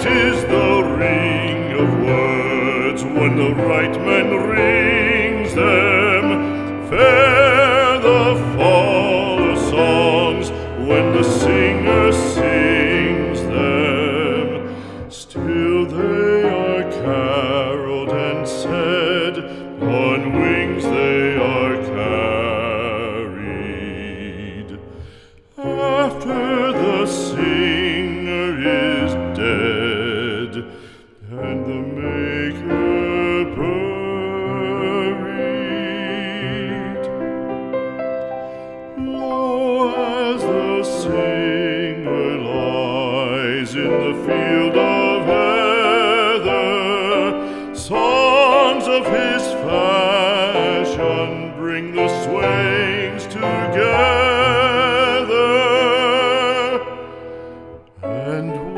Sweet is the ring of words when the right man rings them. Fair the fall of songs when the singer sings them. Still they are caroled and said, on wings they are carried. After the singer is dead and the maker buried, lo, as the singer lies in the field of heather, songs of his fashion bring the swains together. And